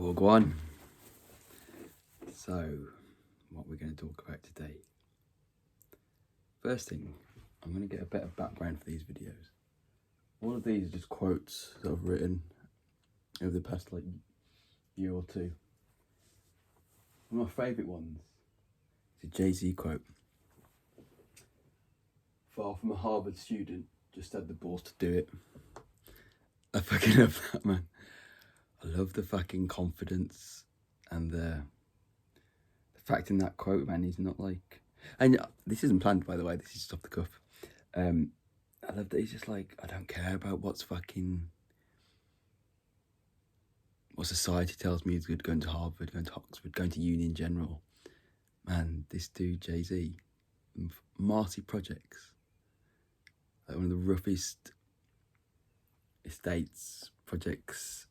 Well, go on. So, what we're going to talk about today. First thing, I'm going to get a better background for these videos. All of these are just quotes that I've written over the past year or two. One of my favourite ones is a Jay-Z quote. Far from a Harvard student, just had the balls to do it. I fucking love that, man. I love the fucking confidence and the fact in that quote, man. He's not like, and this isn't planned, by the way, this is just off the cuff. I love that he's just like, I don't care about what society tells me is good, going to Harvard, going to Oxford, going to uni in general. Man, this dude, Jay-Z, Marty Projects, like one of the roughest estates projects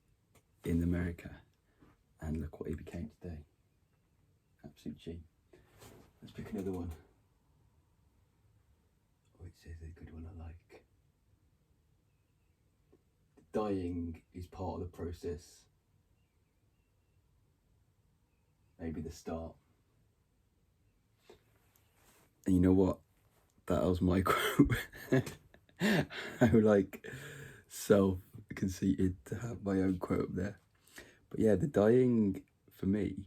in America, and look what he became today. Absolute G. Let's pick another one. Oh, it says a good one I like. Dying is part of the process. Maybe the start. And you know what? That was my quote. I'm self-conceited to have my own quote up there. But yeah, the dying for me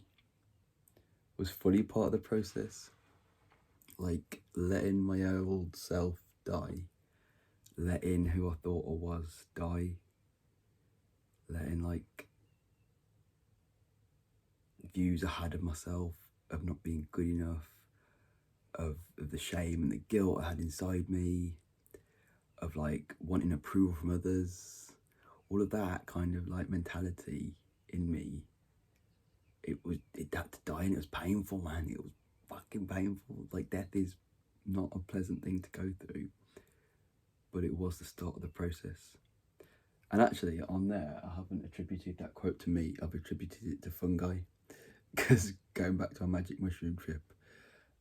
was fully part of the process. Like letting my old self die. Letting who I thought I was die. Letting views I had of myself, of not being good enough, of the shame and the guilt I had inside me, of wanting approval from others, all of that kind of mentality in me. It had to die, and it was painful, man. It was fucking painful. Death is not a pleasant thing to go through, but it was the start of the process. And actually, on there, I haven't attributed that quote to me. I've attributed it to fungi, because going back to our magic mushroom trip,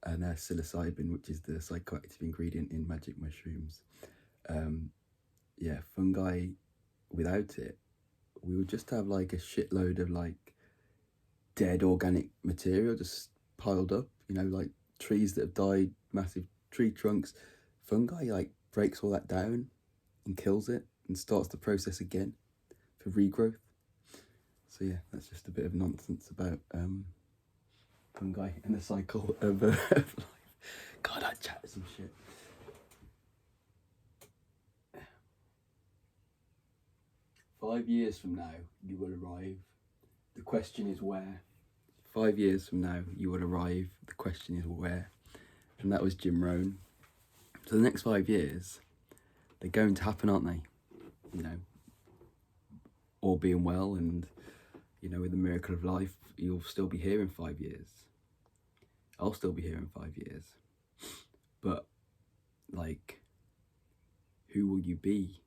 and psilocybin, which is the psychoactive ingredient in magic mushrooms, fungi, without it, we would just have a shitload of dead organic material just piled up, trees that have died, massive tree trunks. Fungi breaks all that down and kills it and starts the process again for regrowth. So yeah, that's just a bit of nonsense about fungi and the cycle of life. God, I chatted some shit. "5 years from now, you will arrive. The question is where." 5 years from now, you will arrive. The question is where. And that was Jim Rohn. So the next 5 years, they're going to happen, aren't they? All being well, and with the miracle of life, you'll still be here in 5 years. I'll still be here in 5 years. But who will you be?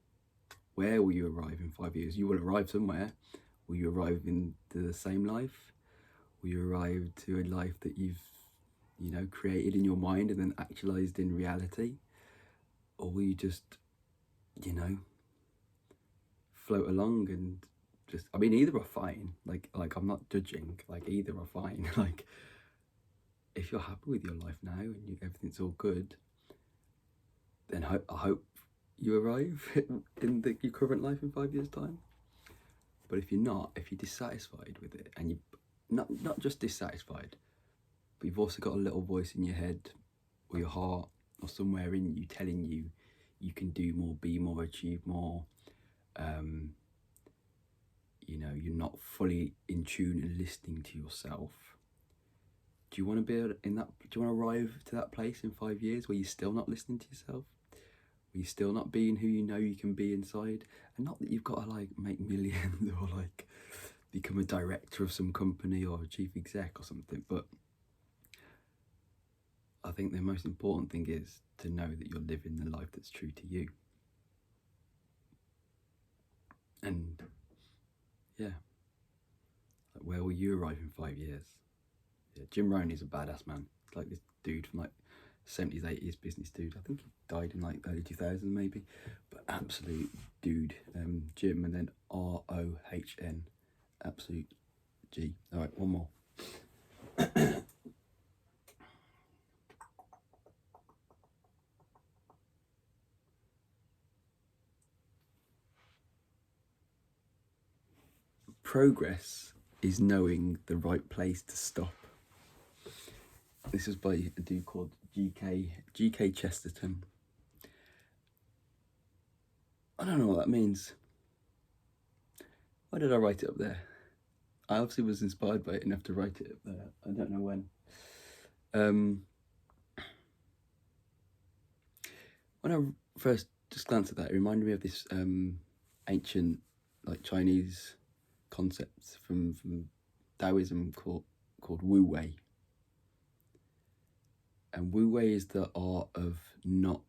Where will you arrive in 5 years? You will arrive somewhere. Will you arrive into the same life? Will you arrive to a life that you've, created in your mind and then actualized in reality? Or will you just, float along and either are fine. I'm not judging. Either are fine. If you're happy with your life now and everything's all good, then I hope you arrive in your current life in 5 years' time. But if you're not, if you're dissatisfied with it, and you not just dissatisfied, but you've also got a little voice in your head or your heart or somewhere in you telling you you can do more, be more, achieve more, you're not fully in tune and listening to yourself. Do you want to be in that? Do you want to arrive to that place in 5 years where you're still not listening to yourself? Where you're still not being who you can be inside? And not that you've got to make millions or become a director of some company or a chief exec or something, but I think the most important thing is to know that you're living the life that's true to you. And yeah, where will you arrive in 5 years? Yeah, Jim Rohn is a badass man. It's this dude from 70s, 80s business dude. I think he died in early 2000s maybe, but absolute dude. Jim, and then Rohn, absolute G. All right, one more. Progress is knowing the right place to stop. This was by a dude called K Chesterton. I don't know what that means. Why did I write it up there? I obviously was inspired by it enough to write it up there. I don't know when. When I first just glanced at that, it reminded me of this ancient, like, Chinese concept from Taoism called Wu Wei. And Wu Wei is the art of not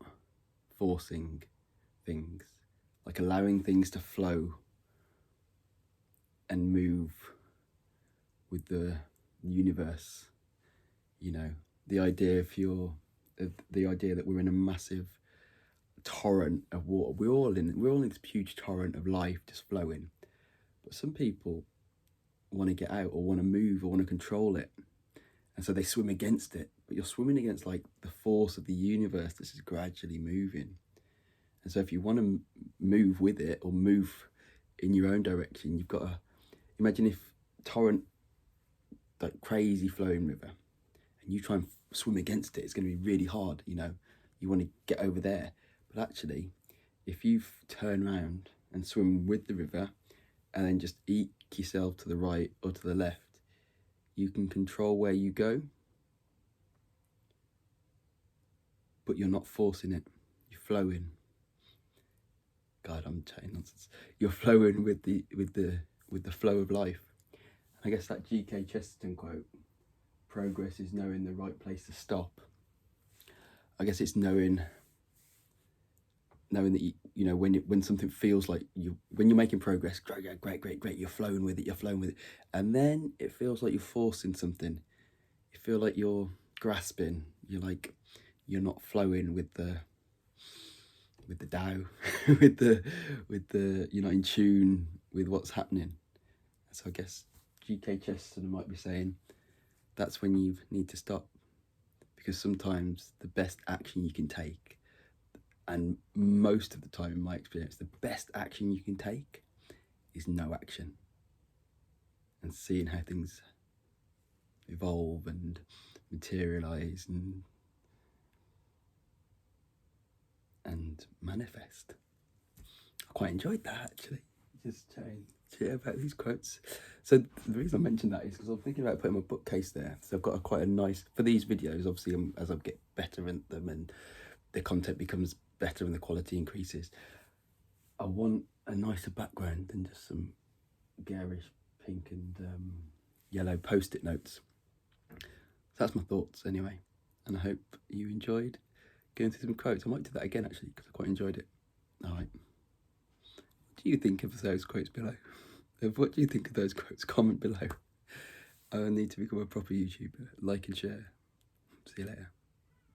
forcing things, like allowing things to flow and move with the universe. You know, the idea the idea that we're in a massive torrent of water. We're all in this huge torrent of life just flowing. But some people want to get out or want to move or want to control it. And so they swim against it. But you're swimming against, like, the force of the universe that's just gradually moving. And so if you want to move with it or move in your own direction, you've got to imagine if torrent, like crazy flowing river, and you try and swim against it, it's going to be really hard. You know, you want to get over there. But actually, if you turn around and swim with the river and then just eke yourself to the right or to the left, you can control where you go, but you're not forcing it. You're flowing. God, I'm chatting nonsense. You're flowing with the flow of life. I guess that K Chesterton quote, progress is knowing the right place to stop. I guess it's knowing that you know when something feels like when you're making progress, great, you're flowing with it, and then it feels like you're forcing something. You feel like you're grasping. You're not flowing with the Tao, with the you're not in tune with what's happening. So I guess K Chesterton might be saying that's when you need to stop, because sometimes the best action you can take, and most of the time in my experience, the best action you can take is no action, and seeing how things evolve and materialize and manifest. I quite enjoyed that, actually, just chatting about these quotes. So the reason I mentioned that is because I'm thinking about putting my bookcase there. So I've got quite a nice, for these videos, obviously, as I get better at them and the content becomes better and the quality increases, I want a nicer background than just some garish pink and yellow post-it notes. So that's my thoughts anyway, and I hope you enjoyed going through some quotes. I might do that again, actually, because I quite enjoyed it. All right. What do you think of those quotes below? What do you think of those quotes? Comment below. I need to become a proper YouTuber. Like and share. See you later.